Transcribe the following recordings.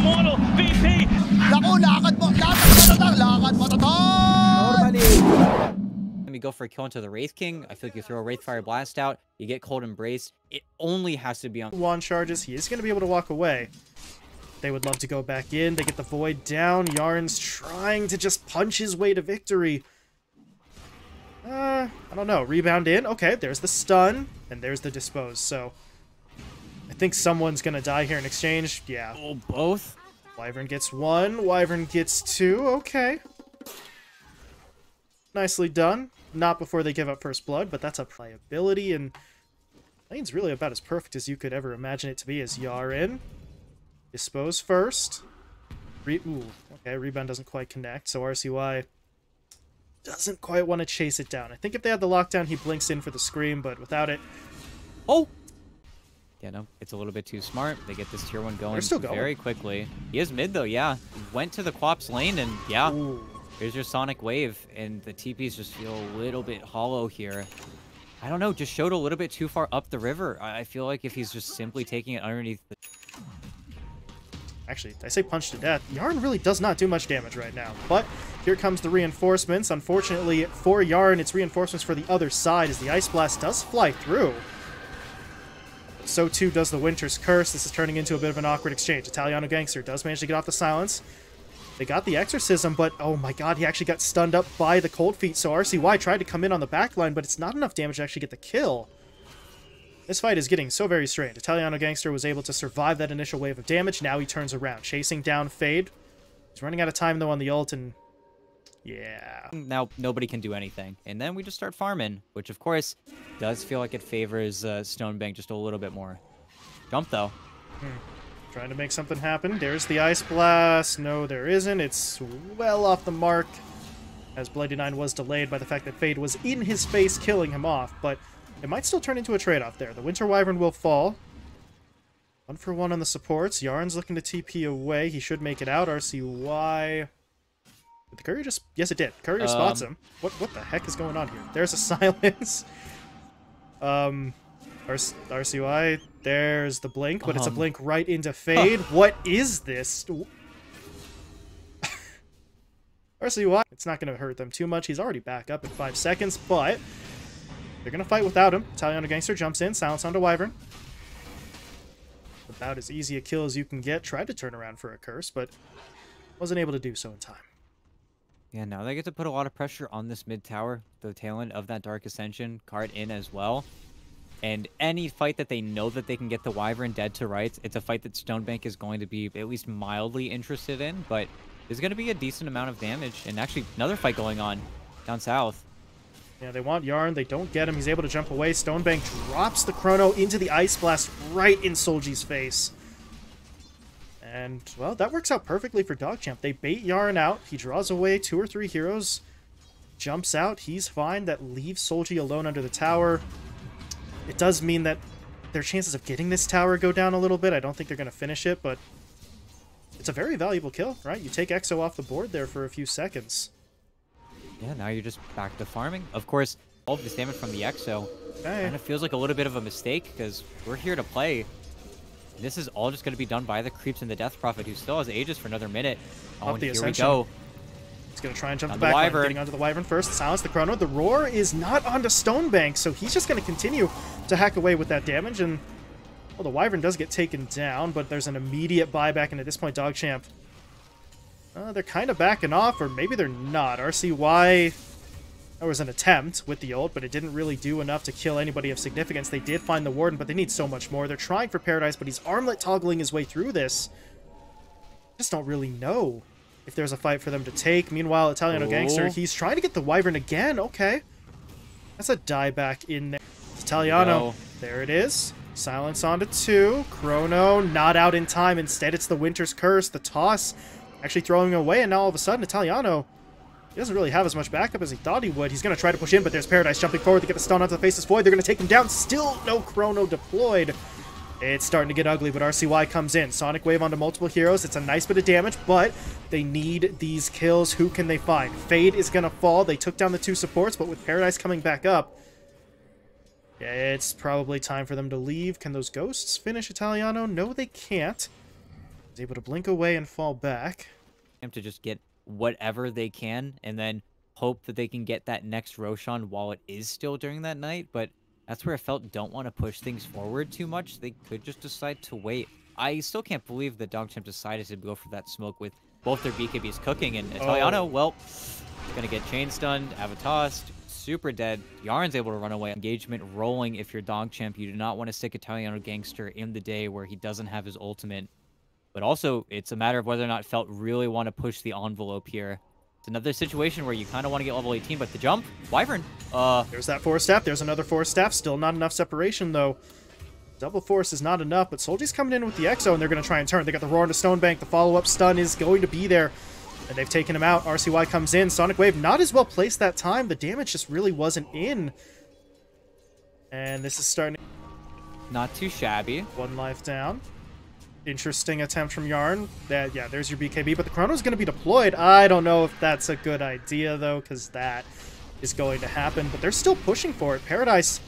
Immortal VP. Naku, lakad mo to. Normally. Let me go for a kill into the Wraith King. I feel like you throw a Wraithfire Blast out, you get Cold Embrace. It only has to be on wand charges. He is going to be able to walk away. They would love to go back in. They get the Void down. Yarn's trying to just punch his way to victory. I don't know. Rebound in. Okay, there's the stun, and there's the dispose. So I think someone's going to die here in exchange. Yeah. Oh, both? Wyvern gets one. Wyvern gets two. Okay. Nicely done. Not before they give up first blood, but that's a playability, and lane's really about as perfect as you could ever imagine it to be. As Yarin dispose first. Ooh, okay, rebound doesn't quite connect, so RCY doesn't quite want to chase it down. I think if they had the lockdown, he blinks in for the Scream, but without it... Oh! Yeah, no, it's a little bit too smart. They get this tier 1 going very quickly. He is mid, though, yeah. Went to the Quap's lane, and yeah. Ooh. Here's your Sonic Wave, and the TPs just feel a little bit hollow here. I don't know, just showed a little bit too far up the river. I feel like if he's just simply taking it underneath the... Actually, I say punch to death. Yarn really does not do much damage right now, but here comes the reinforcements. Unfortunately, for Yarn, it's reinforcements for the other side, as the Ice Blast does fly through. But so too does the Winter's Curse. This is turning into a bit of an awkward exchange. Italiano Gangster does manage to get off the silence. They got the Exorcism, but oh my god, he actually got stunned up by the Cold Feet, so RCY tried to come in on the back line, but it's not enough damage to actually get the kill. This fight is getting so very strained. Italiano Gangster was able to survive that initial wave of damage. Now he turns around, chasing down Fade. He's running out of time, though, on the ult, and yeah. Now nobody can do anything. And then we just start farming, which, of course, does feel like it favors Stonebank just a little bit more. Jump, though. Trying to make something happen. There's the Ice Blast. No, there isn't. It's well off the mark, as Bloody 9 was delayed by the fact that Fade was in his face, killing him off, but it might still turn into a trade-off there. The Winter Wyvern will fall. 1 for 1 on the supports. Yarn's looking to TP away. He should make it out. RCY... Did the courier just... Yes, it did. Courier spots him. What the heck is going on here? There's a silence. RCY, there's the blink, but it's a blink right into Fade. What is this? RCY, it's not going to hurt them too much. He's already back up in 5 seconds, but they're going to fight without him. Italiano Gangster jumps in, silence onto Wyvern. About as easy a kill as you can get. Tried to turn around for a curse, but wasn't able to do so in time. Yeah, now they get to put a lot of pressure on this mid tower. The tail end of that Dark Ascension card in as well. And any fight that they know that they can get the Wyvern dead to rights, it's a fight that Stonebank is going to be at least mildly interested in, but there's going to be a decent amount of damage. And actually, another fight going on down south. Yeah, they want Yarn. They don't get him. He's able to jump away. Stonebank drops the Chrono into the Ice Blast right in Solji's face. And, well, that works out perfectly for DogChamp. They bait Yarn out. He draws away 2 or 3 heroes. Jumps out. He's fine. That leaves Solji alone under the tower. It does mean that their chances of getting this tower go down a little bit. I don't think they're going to finish it, but it's a very valuable kill, right? You take Exo off the board there for a few seconds. Yeah, now you're just back to farming. Of course, all of this damage from the Exo kind of feels like a little bit of a mistake, because we're here to play. This is all just going to be done by the creeps and the Death Prophet, who still has Aegis for another minute. Oh, and here we go. He's going to try and jump the back line, getting onto the Wyvern first. Silence the Chrono. The Roar is not onto Stonebank, so he's just going to continue to hack away with that damage. And, well, the Wyvern does get taken down, but there's an immediate buyback, and at this point, DogChamp, they're kind of backing off, or maybe they're not. RCY, there was an attempt with the ult, but it didn't really do enough to kill anybody of significance. They did find the Warden, but they need so much more. They're trying for Paradise, but he's armlet toggling his way through this. Just don't really know if there's a fight for them to take. Meanwhile, Italiano Gangster, he's trying to get the Wyvern again. Okay. That's a dieback in there. Italiano. There it is. Silence onto 2. Chrono not out in time. Instead, it's the Winter's Curse. The toss actually throwing him away, and now all of a sudden, Italiano, he doesn't really have as much backup as he thought he would. He's going to try to push in, but there's Paradise jumping forward to get the stun onto the Faceless Void. They're going to take him down. Still no Chrono deployed. It's starting to get ugly, but RCY comes in. Sonic Wave onto multiple heroes. It's a nice bit of damage, but they need these kills. Who can they find? Fade is going to fall. They took down the 2 supports, but with Paradise coming back up, it's probably time for them to leave. Can those ghosts finish Italiano? No, they can't. He's able to blink away and fall back. To just get whatever they can and then hope that they can get that next Roshan while it is still during that night. But that's where I felt don't want to push things forward too much. They could just decide to wait. I still can't believe that DogChamp decided to go for that smoke with both their BKBs cooking. And Italiano, well, gonna get chain stunned, Avatos, super dead. Yarn's able to run away. Engagement rolling if you're DogChamp. You do not want to stick Italiano Gangster in the day where he doesn't have his ultimate. But also, it's a matter of whether or not Felt really want to push the envelope here. It's another situation where you kind of want to get level 18, but the jump, Wyvern. There's that force staff. There's another force staff. Still not enough separation, though. Double force is not enough, but Solji's coming in with the Exo, and they're going to try and turn. They got the roar into Stonebank. The follow-up stun is going to be there, and they've taken him out. RCY comes in. Sonic Wave not as well placed that time. The damage just really wasn't in. And this is starting. Not too shabby. One life down. Interesting attempt from Yarn. Yeah, there's your BKB, but the Chrono's going to be deployed. I don't know if that's a good idea, though, because that is going to happen. But they're still pushing for it. Paradise,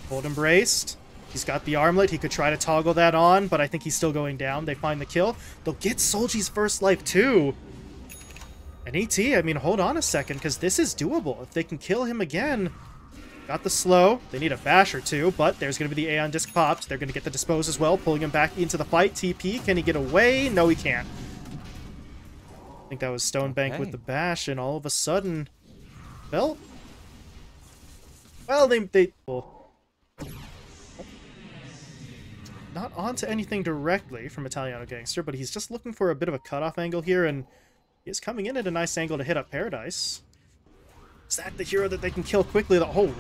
hold embraced. He's got the armlet. He could try to toggle that on, but I think he's still going down. They find the kill. They'll get Solji's first life, too. And ET, I mean, hold on a second, because this is doable. If they can kill him again... Got the slow. They need a bash or two, but there's going to be the Aeon disc popped. They're going to get the dispose as well, pulling him back into the fight. TP, can he get away? No, he can't. I think that was Stonebank with the bash, and all of a sudden... Well, not onto anything directly from Italiano Gangster, but he's just looking for a bit of a cutoff angle here, and he is coming in at a nice angle to hit up Paradise. Is that the hero that they can kill quickly? Holy...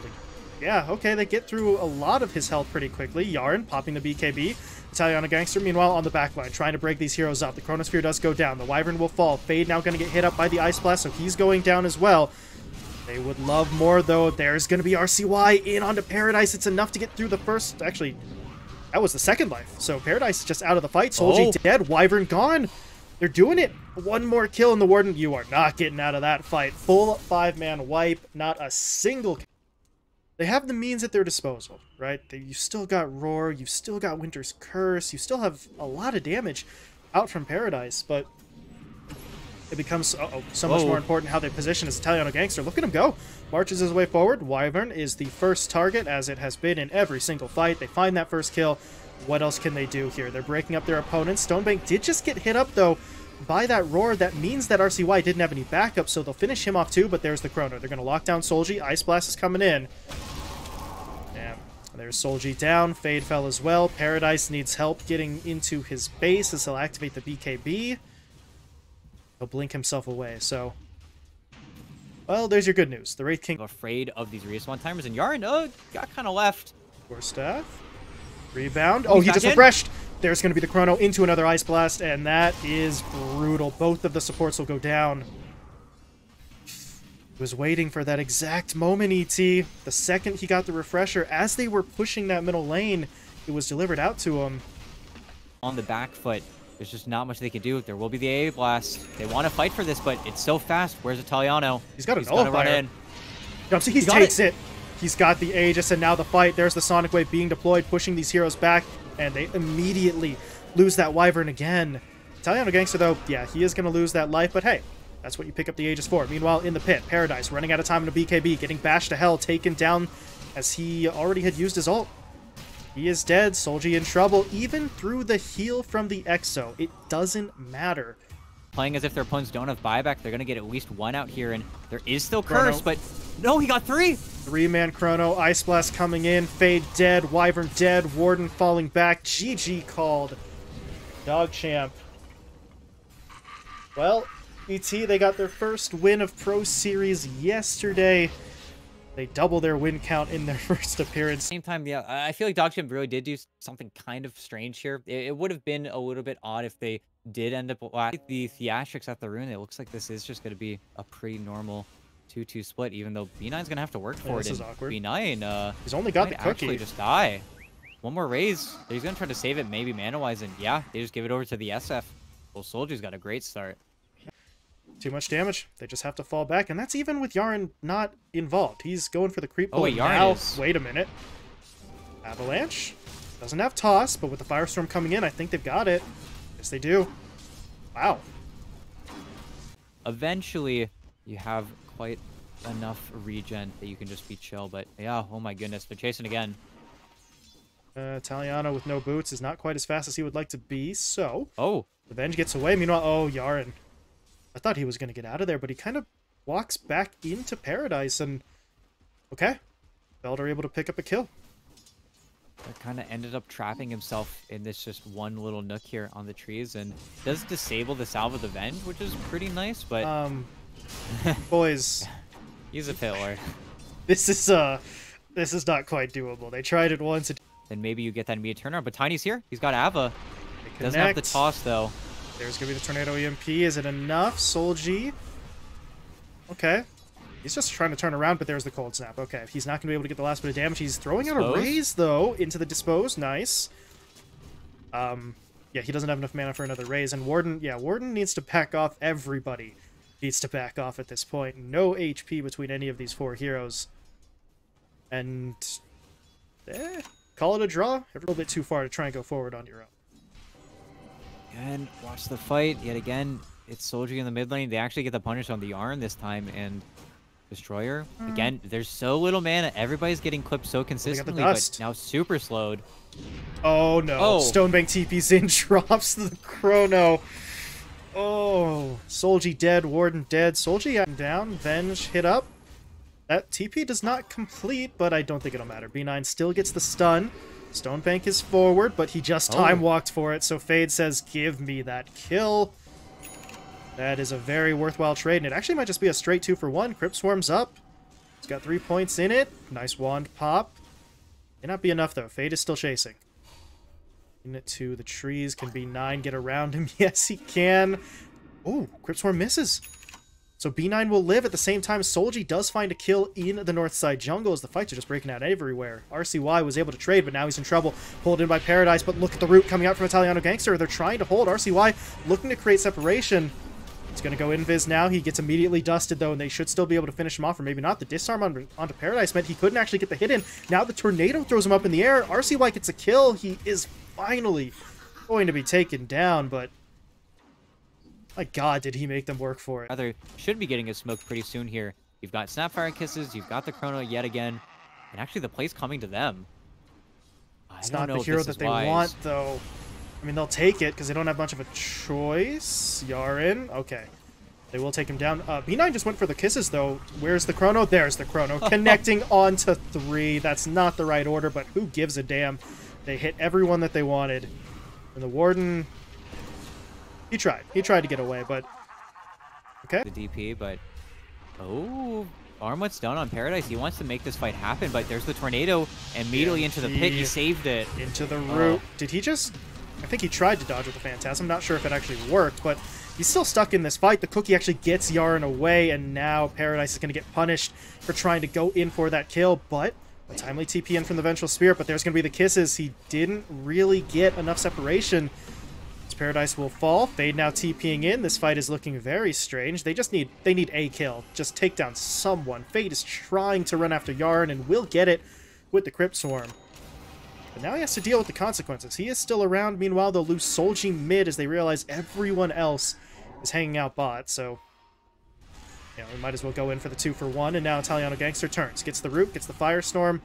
Yeah, okay, they get through a lot of his health pretty quickly. Yarn popping the BKB. Italiano Gangster, meanwhile, on the backline, trying to break these heroes up. The Chronosphere does go down. The Wyvern will fall. Fade now going to get hit up by the Ice Blast, so he's going down as well. They would love more, though. There's going to be RCY in onto Paradise. It's enough to get through the first... Actually, that was the second life. So Paradise is just out of the fight. Solji dead. Wyvern gone. They're doing it. One more kill in the Warden. You are not getting out of that fight. Full 5-man wipe. Not a single kill. They have the means at their disposal, right? You still got Roar. You've still got Winter's Curse. You still have a lot of damage out from Paradise, but it becomes so much more important how they position as Italiano Gangster. Look at him go. Marches his way forward. Wyvern is the first target, as it has been in every single fight. They find that first kill. What else can they do here? They're breaking up their opponents. Stonebank did just get hit up, though, by that Roar. That means that RCY didn't have any backup, so they'll finish him off, too, but there's the Chrono. They're going to lock down Solji. Ice Blast is coming in. Yeah, there's Solji down. Fade fell as well. Paradise needs help getting into his base as he'll activate the BKB. He'll blink himself away, so... Well, there's your good news. The Wraith King... Afraid of these respawn timers, and Yarn, got kind of left. Force Staff. Rebound. Oh, he just refreshed. There's going to be the Chrono into another Ice Blast, and that is brutal. Both of the supports will go down. He was waiting for that exact moment, ET. The second he got the refresher, as they were pushing that middle lane, it was delivered out to him. On the back foot, there's just not much they can do. There will be the AA Blast. They want to fight for this, but it's so fast. Where's Italiano? He's got an Nullifier. He takes it. He's got the Aegis, and now the fight. There's the Sonic Wave being deployed, pushing these heroes back, and they immediately lose that Wyvern again. Italiano Gangster, though, yeah, he is going to lose that life, but hey, that's what you pick up the Aegis for. Meanwhile, in the pit, Paradise running out of time in a BKB, getting bashed to hell, taken down as he already had used his ult. He is dead. Solji in trouble, even through the heal from the Exo. It doesn't matter. Playing as if their opponents don't have buyback, they're going to get at least one out here, and there is still Curse, but no, he got 3! 3-man Chrono, Ice Blast coming in, Fade dead, Wyvern dead, Warden falling back, GG called. DogChamp. Well, ET, they got their first win of Pro Series yesterday. They double their win count in their first appearance. Same time, yeah, I feel like DogChamp really did do something kind of strange here. It would have been a little bit odd if they did end up with the theatrics at the rune. It looks like this is just going to be a pretty normal 2-2 split, even though B9's going to have to work for it. This is awkward. B9, he's only got the cookie. Actually just die. One more raise. He's going to try to save it, maybe mana-wise, and yeah, they just give it over to the SF. Well, Soldier's got a great start. Too much damage. They just have to fall back, and that's even with Yarn not involved. He's going for the creep pull now. Wait a minute. Avalanche. Doesn't have toss, but with the Firestorm coming in, I think they've got it. Yes, they do. Wow. Eventually, you have quite enough regen that you can just be chill. But yeah, oh my goodness, they're chasing again. Italiano with no boots is not quite as fast as he would like to be, so... Oh. Revenge gets away. Meanwhile, oh, Yaren. I thought he was going to get out of there, but he kind of walks back into Paradise, and... Okay. Veld are able to pick up a kill. That kind of ended up trapping himself in this just one little nook here on the trees, and does disable the Salve of the Venge, which is pretty nice, but... Boys. He's a failure. This is not quite doable. They tried it once. Then maybe you get that immediate turnaround, but Tiny's here. He's got Ava. Doesn't have the connect. toss, though. There's going to be the Tornado EMP. Is it enough? Solji. Okay. He's just trying to turn around, but there's the Cold Snap. Okay, he's not going to be able to get the last bit of damage. He's throwing out a Raise, though, into the Dispose. Nice. Yeah, he doesn't have enough mana for another Raise. And Warden, yeah, Warden needs to back off. Everybody needs to back off at this point. No HP between any of these four heroes. And... call it a draw. A little bit too far to try and go forward on your own. And watch the fight. Yet again, it's Solji in the mid lane. They actually get the punish on the Yarn this time, and Destroyer. Again, there's so little mana. Everybody's getting clipped so consistently, but now super slowed. Oh no. Oh. Stonebank TP's in, drops the Chrono. Oh, Solji dead, Warden dead. Solji down, Venge hit up. That TP does not complete, but I don't think it'll matter. B9 still gets the stun. Stonebank is forward, but he just time-walked for it, so Fade says, give me that kill. That is a very worthwhile trade, and it actually might just be a straight 2-for-1. Crypt Swarm's up. It's got 3 points in it. Nice wand pop. May not be enough, though. Fade is still chasing. In it to the trees. Can B9 get around him? Yes, he can. Oh, Crypt Swarm misses. So B9 will live. At the same time, Solji does find a kill in the north side jungle as the fights are just breaking out everywhere. RCY was able to trade, but now he's in trouble. Pulled in by Paradise, but look at the root coming out from Italiano Gangster. They're trying to hold. RCY looking to create separation. He's going to go invis now. He gets immediately dusted, though, and they should still be able to finish him off, or maybe not. The disarm onto Paradise meant he couldn't actually get the hit in. Now the Tornado throws him up in the air. RCY gets a kill. He is finally going to be taken down, but... my god, did he make them work for it. Rather, should be getting a smoke pretty soon here. You've got Snapfire Kisses, you've got the Chrono yet again, and actually the play's coming to them. It's not the hero that they want, though. I mean, they'll take it, because they don't have much of a choice. Yaren, okay. They will take him down. B9 just went for the kisses, though. Where's the Chrono? There's the Chrono. Connecting onto 3. That's not the right order, but who gives a damn? They hit everyone that they wanted. And the Warden... he tried. He tried to get away, but... okay. The DP, but... oh... Armwhat's done on Paradise. He wants to make this fight happen, but there's the Tornado immediately into the pit. He saved it. Into the root. Did he just... I think he tried to dodge with the Phantasm. I'm not sure if it actually worked, but he's still stuck in this fight. The Cookie actually gets Yaren away, and now Paradise is going to get punished for trying to go in for that kill, but... a timely TP in from the Vengeful Spirit, but there's going to be the kisses. He didn't really get enough separation. Paradise will fall. Fade now TPing in. This fight is looking very strange. They need a kill. Just take down someone. Fade is trying to run after Yaren and will get it with the Crypt Swarm. But now he has to deal with the consequences. He is still around. Meanwhile, they'll lose Solji mid as they realize everyone else is hanging out bot. So, you know, we might as well go in for the 2-for-1. And now Italiano Gangster turns. Gets the root, gets the Firestorm.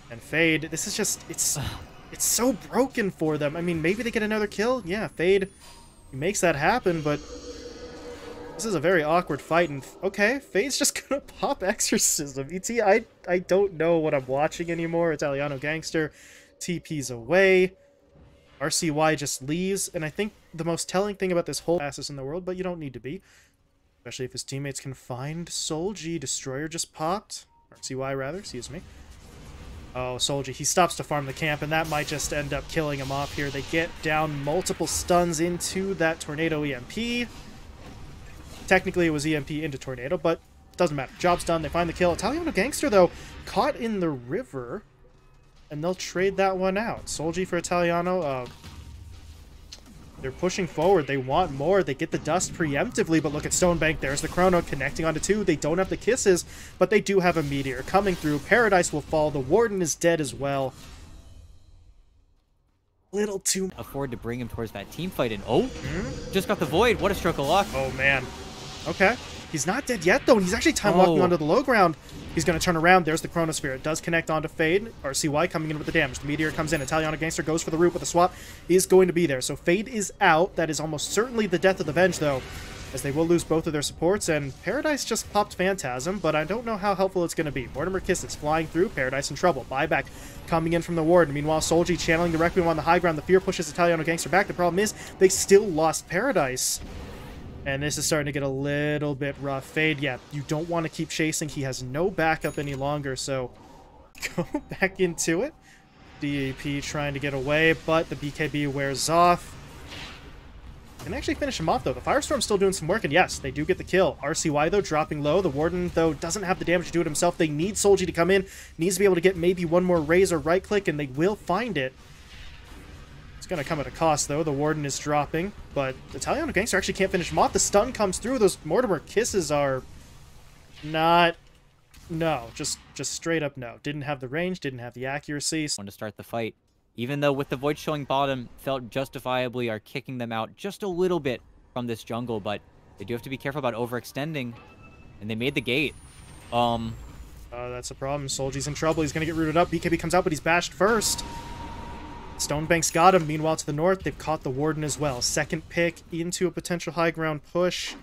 And Fade, this is just, it's so broken for them. I mean, maybe they get another kill. Yeah, Fade, he makes that happen, but this is a very awkward fight. And okay, Fade's just gonna pop Exorcism. ET, I don't know what I'm watching anymore. Italiano Gangster TP's away. RCY just leaves, and I think the most telling thing about this whole fastest in the world, but you don't need to be, especially if his teammates can find Solji. Destroyer just popped. RCY, rather, excuse me. Oh, Solji, he stops to farm the camp, and that might just end up killing him off here. They get down multiple stuns into that Tornado EMP. Technically, it was EMP into Tornado, but doesn't matter. Job's done. They find the kill. Italiano Gangster, though, caught in the river, and they'll trade that one out. Solji for Italiano. They're pushing forward. They want more. They get the dust preemptively, but look at Stonebank. There's the Chrono connecting onto 2. They don't have the kisses, but they do have a Meteor coming through. Paradise will fall. The Warden is dead as well. Little too... Afford to bring him towards that team fight, and just got the Void. What a stroke of luck. Oh, man. Okay. He's not dead yet, though, and he's actually time walking onto the low ground. He's going to turn around. There's the Chronosphere. It does connect onto Fade. RCY coming in with the damage. The Meteor comes in. Italiano Gangster goes for the root, but the swap is going to be there. So Fade is out. That is almost certainly the death of the Venge, though, as they will lose both of their supports. And Paradise just popped Phantasm, but I don't know how helpful it's going to be. Mortimer Kisses flying through. Paradise in trouble. Buyback coming in from the Warden. Meanwhile, Solji channeling the Requiem on the high ground. The Fear pushes Italiano Gangster back. The problem is they still lost Paradise. And this is starting to get a little bit rough. Fade, yeah, you don't want to keep chasing. He has no backup any longer, so go back into it. DAP trying to get away, but the BKB wears off. Can actually finish him off, though. The Firestorm's still doing some work, and yes, they do get the kill. RCY, though, dropping low. The Warden, though, doesn't have the damage to do it himself. They need Solji to come in. Needs to be able to get maybe one more raise or right-click, and they will find it. It's going to come at a cost, though. The Warden is dropping, but Italiano Gangster actually can't finish him off. The stun comes through. Those Mortimer Kisses are not... No, just straight up no. Didn't have the range, didn't have the accuracy. Want to start the fight. Even though with the Void showing bottom, felt justifiably are kicking them out just a little bit from this jungle, but they do have to be careful about overextending, and they made the gate. That's a problem. Solji's in trouble. He's going to get rooted up. BKB comes out, but he's bashed first. Stonebank's got him. Meanwhile, to the north, they've caught the Warden as well. Second pick into a potential high ground push.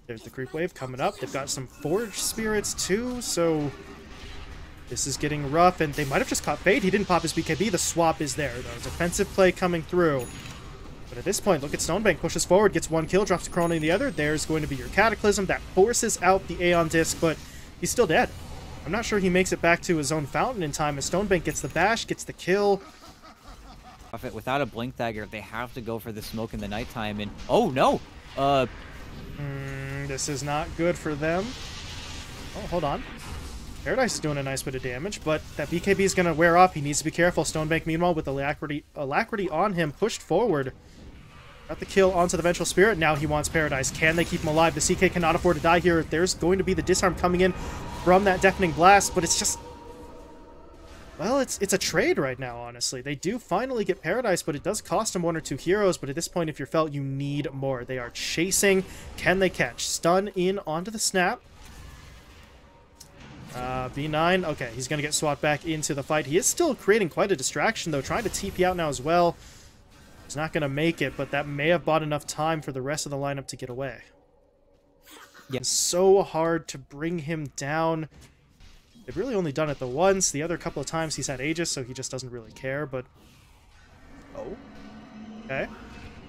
There's the creep wave coming up. They've got some Forge Spirits, too, so this is getting rough, and they might have just caught Fade. He didn't pop his BKB. The swap is there, though. Defensive play coming through. But at this point, look at Stonebank. Pushes forward, gets one kill, drops a Chrono in the other. There's going to be your Cataclysm. That forces out the Aeon Disc, but he's still dead. I'm not sure he makes it back to his own fountain in time, as Stonebank gets the bash, gets the kill. Without a Blink Dagger, they have to go for the smoke in the nighttime, and... Oh, no! This is not good for them. Oh, hold on. Paradise is doing a nice bit of damage, but that BKB is going to wear off. He needs to be careful. Stonebank, meanwhile, with alacrity on him, pushed forward. Got the kill onto the Vengeful Spirit. Now he wants Paradise. Can they keep him alive? The CK cannot afford to die here. There's going to be the disarm coming in from that Deafening Blast, but it's just... Well, it's a trade right now, honestly. They do finally get Paradise, but it does cost them one or two heroes. But at this point, if you're Felt, you need more. They are chasing. Can they catch? Stun in onto the snap. B9. Okay, he's going to get swapped back into the fight. He is still creating quite a distraction, though. Trying to TP out now as well. He's not going to make it, but that may have bought enough time for the rest of the lineup to get away. Yeah. It's so hard to bring him down. They've really only done it the once. The other couple of times he's had Aegis, so he just doesn't really care, but... Oh. Okay.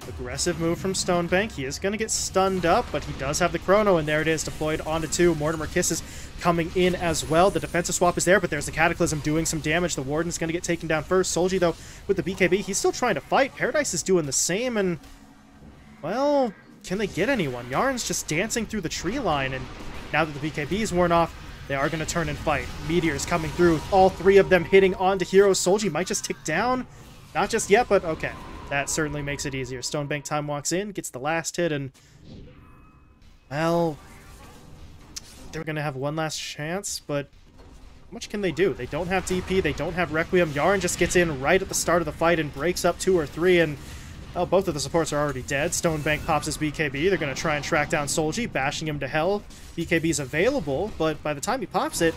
Aggressive move from Stonebank. He is going to get stunned up, but he does have the Chrono, and there it is, deployed onto two. Mortimer Kisses coming in as well. The defensive swap is there, but there's the Cataclysm doing some damage. The Warden's going to get taken down first. Solji, though, with the BKB, he's still trying to fight. Paradise is doing the same, and... Well, can they get anyone? Yarn's just dancing through the tree line, and now that the BKB is worn off, they are going to turn and fight. Meteors coming through. All three of them hitting onto heroes. Solji might just tick down. Not just yet, but okay. That certainly makes it easier. Stonebank time walks in, gets the last hit, and... Well... They're going to have one last chance, but... How much can they do? They don't have DP, they don't have Requiem. Yarn just gets in right at the start of the fight and breaks up 2 or 3, and... Well, both of the supports are already dead. Stonebank pops his BKB. They're going to try and track down Solji, bashing him to hell. BKB's available, but by the time he pops it,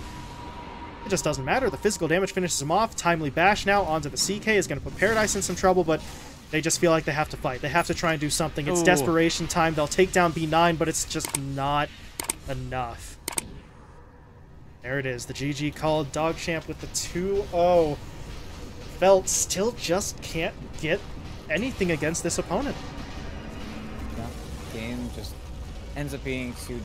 it just doesn't matter. The physical damage finishes him off. Timely bash now onto the CK is going to put Paradise in some trouble, but they just feel like they have to fight. They have to try and do something. It's desperation time. They'll take down B9, but it's just not enough. There it is. The GG called. DogChamp with the 2-0. Felt still just can't get anything against this opponent. Yeah, game just ends up being too...